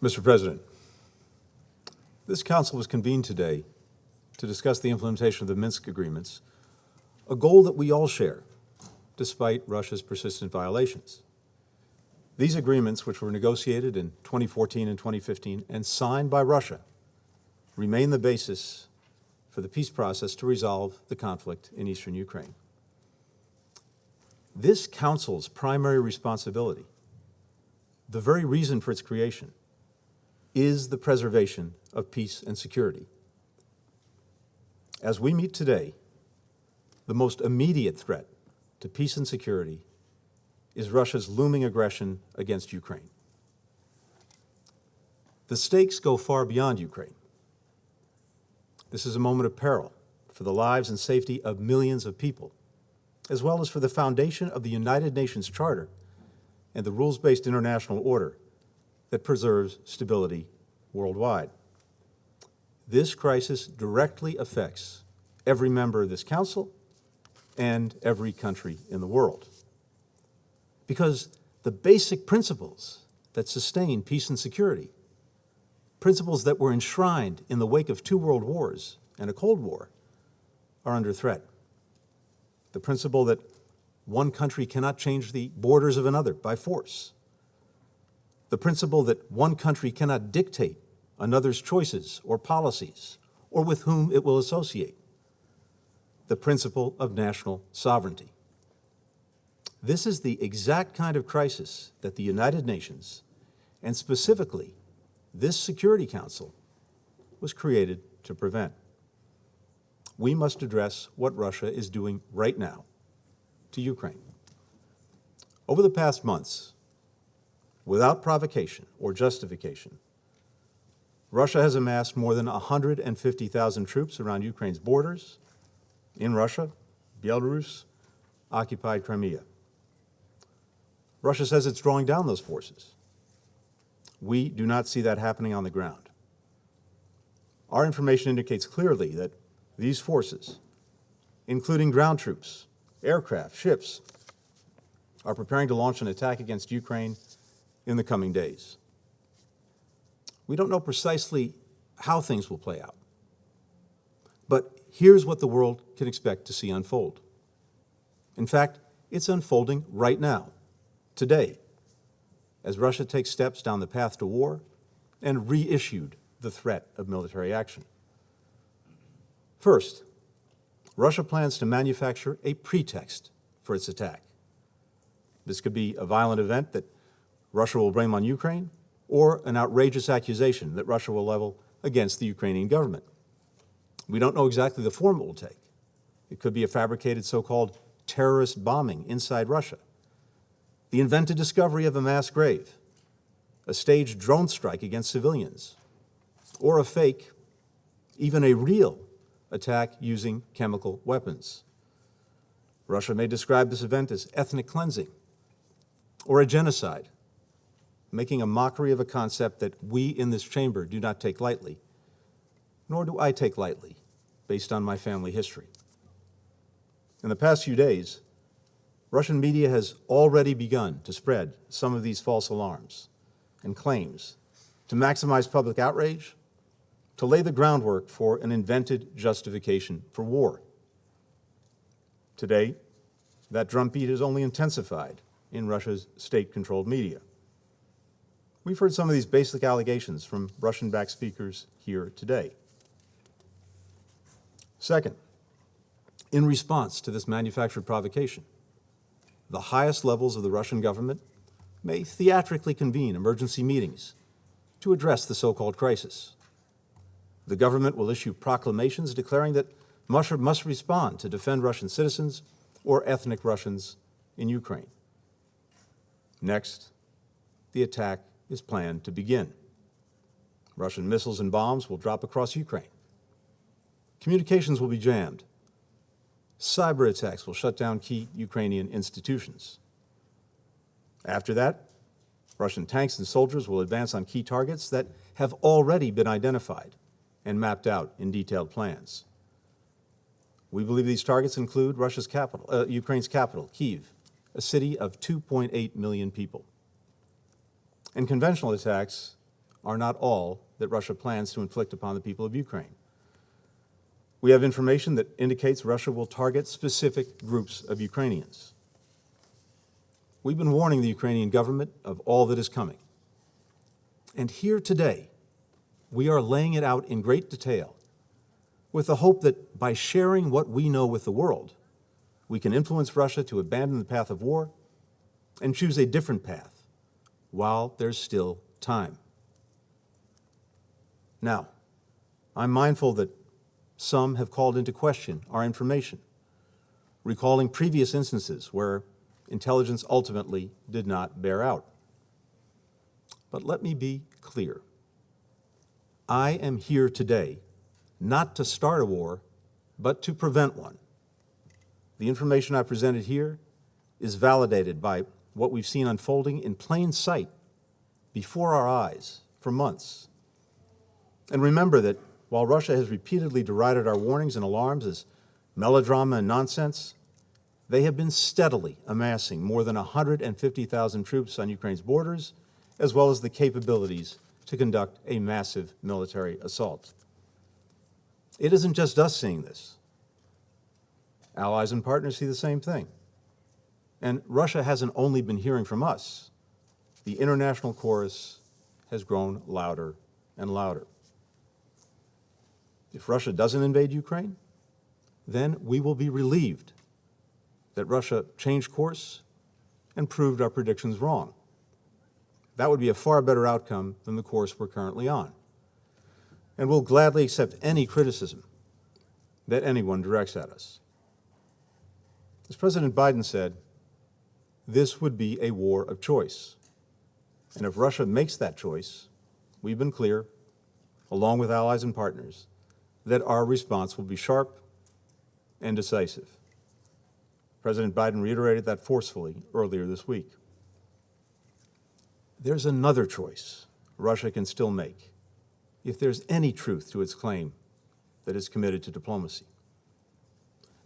Mr. President, this council was convened today to discuss the implementation of the Minsk agreements, a goal that we all share, despite Russia's persistent violations. These agreements, which were negotiated in 2014 and 2015 and signed by Russia, remain the basis for the peace process to resolve the conflict in eastern Ukraine. This council's primary responsibility, the very reason for its creation, is the preservation of peace and security. As we meet today, the most immediate threat to peace and security is Russia's looming aggression against Ukraine. The stakes go far beyond Ukraine. This is a moment of peril for the lives and safety of millions of people, as well as for the foundation of the United Nations Charter and the rules-based international order that preserves stability worldwide. This crisis directly affects every member of this council and every country in the world. Because the basic principles that sustain peace and security, principles that were enshrined in the wake of 2 world wars and a Cold War, are under threat. The principle that one country cannot change the borders of another by force. The principle that one country cannot dictate another's choices or policies or with whom it will associate. The principle of national sovereignty. This is the exact kind of crisis that the United Nations, and specifically this Security Council, was created to prevent. We must address what Russia is doing right now to Ukraine. Over the past months, without provocation or justification, Russia has amassed more than 150,000 troops around Ukraine's borders, in Russia, Belarus, occupied Crimea. Russia says it's drawing down those forces. We do not see that happening on the ground. Our information indicates clearly that these forces, including ground troops, aircraft, ships, are preparing to launch an attack against Ukraine in the coming days. We don't know precisely how things will play out, but here's what the world can expect to see unfold. In fact, it's unfolding right now, today, as Russia takes steps down the path to war and reissued the threat of military action. First, Russia plans to manufacture a pretext for its attack. This could be a violent event that Russia will blame on Ukraine, or an outrageous accusation that Russia will level against the Ukrainian government. We don't know exactly the form it will take. It could be a fabricated so-called terrorist bombing inside Russia, the invented discovery of a mass grave, a staged drone strike against civilians, or a fake, even a real, attack using chemical weapons. Russia may describe this event as ethnic cleansing or a genocide, making a mockery of a concept that we in this chamber do not take lightly, nor do I take lightly, based on my family history. In the past few days, Russian media has already begun to spread some of these false alarms and claims to maximize public outrage, to lay the groundwork for an invented justification for war. Today, that drumbeat has only intensified in Russia's state-controlled media. We've heard some of these basic allegations from Russian-backed speakers here today. Second, in response to this manufactured provocation, the highest levels of the Russian government may theatrically convene emergency meetings to address the so-called crisis. The government will issue proclamations declaring that Russia must respond to defend Russian citizens or ethnic Russians in Ukraine. Next, the attack is planned to begin. Russian missiles and bombs will drop across Ukraine. Communications will be jammed. Cyber attacks will shut down key Ukrainian institutions. After that, Russian tanks and soldiers will advance on key targets that have already been identified and mapped out in detailed plans. We believe these targets include Ukraine's capital, Kyiv, a city of 2.8 million people. And conventional attacks are not all that Russia plans to inflict upon the people of Ukraine. We have information that indicates Russia will target specific groups of Ukrainians. We've been warning the Ukrainian government of all that is coming. And here today, we are laying it out in great detail with the hope that by sharing what we know with the world, we can influence Russia to abandon the path of war and choose a different path while there's still time. Now, I'm mindful that some have called into question our information, recalling previous instances where intelligence ultimately did not bear out. But let me be clear. I am here today not to start a war, but to prevent one. The information I presented here is validated by what we've seen unfolding in plain sight before our eyes for months. And remember that while Russia has repeatedly derided our warnings and alarms as melodrama and nonsense, they have been steadily amassing more than 150,000 troops on Ukraine's borders, as well as the capabilities to conduct a massive military assault. It isn't just us seeing this. Allies and partners see the same thing. And Russia hasn't only been hearing from us. The international chorus has grown louder and louder. If Russia doesn't invade Ukraine, then we will be relieved that Russia changed course and proved our predictions wrong. That would be a far better outcome than the course we're currently on. And we'll gladly accept any criticism that anyone directs at us. As President Biden said, this would be a war of choice. And if Russia makes that choice, we've been clear, along with allies and partners, that our response will be sharp and decisive. President Biden reiterated that forcefully earlier this week. There's another choice Russia can still make if there's any truth to its claim that it's committed to diplomacy.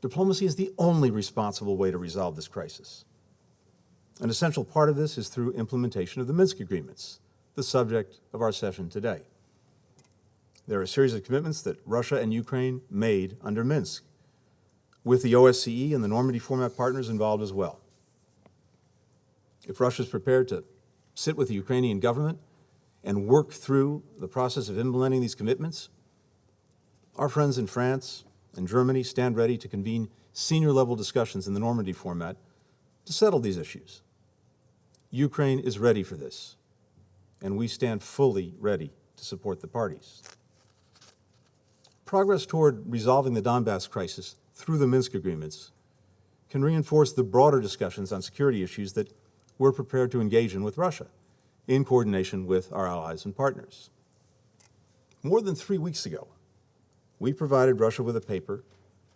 Diplomacy is the only responsible way to resolve this crisis. An essential part of this is through implementation of the Minsk agreements, the subject of our session today. There are a series of commitments that Russia and Ukraine made under Minsk, with the OSCE and the Normandy format partners involved as well. If Russia is prepared to sit with the Ukrainian government and work through the process of implementing these commitments, our friends in France and Germany stand ready to convene senior-level discussions in the Normandy format to settle these issues. Ukraine is ready for this, and we stand fully ready to support the parties. Progress toward resolving the Donbass crisis through the Minsk agreements can reinforce the broader discussions on security issues that we're prepared to engage in with Russia, in coordination with our allies and partners. More than 3 weeks ago, we provided Russia with a paper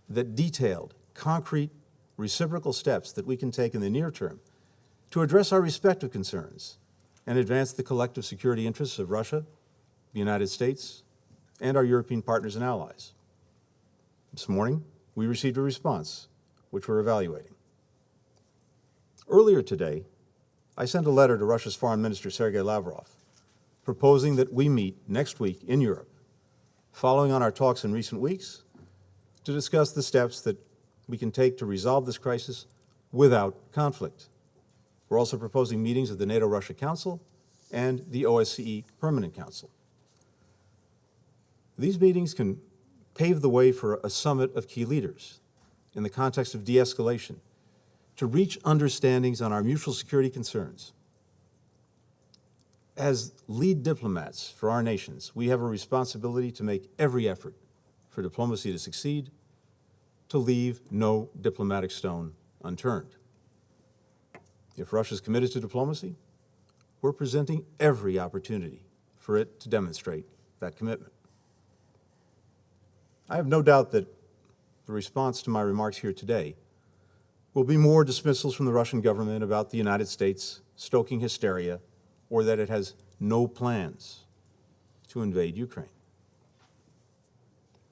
that detailed concrete reciprocal steps that we can take in the near term to address our respective concerns and advance the collective security interests of Russia, the United States, and our European partners and allies. This morning, we received a response, which we're evaluating. Earlier today, I sent a letter to Russia's Foreign Minister, Sergei Lavrov, proposing that we meet next week in Europe, following on our talks in recent weeks, to discuss the steps that we can take to resolve this crisis without conflict. We're also proposing meetings of the NATO-Russia Council and the OSCE Permanent Council. These meetings can pave the way for a summit of key leaders in the context of de-escalation to reach understandings on our mutual security concerns. As lead diplomats for our nations, we have a responsibility to make every effort for diplomacy to succeed, to leave no diplomatic stone unturned. If Russia is committed to diplomacy, we're presenting every opportunity for it to demonstrate that commitment. I have no doubt that the response to my remarks here today will be more dismissals from the Russian government about the United States stoking hysteria or that it has no plans to invade Ukraine.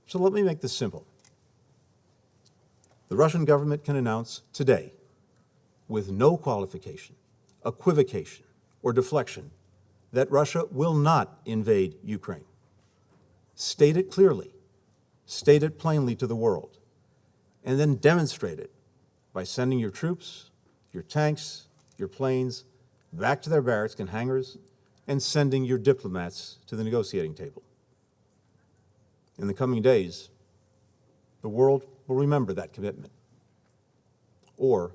So let me make this simple. The Russian government can announce today, with no qualification, equivocation, or deflection, that Russia will not invade Ukraine. State it clearly, state it plainly to the world, and then demonstrate it by sending your troops, your tanks, your planes back to their barracks and hangars, and sending your diplomats to the negotiating table. In the coming days, the world will remember that commitment, or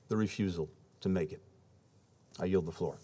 the refusal to make it. I yield the floor.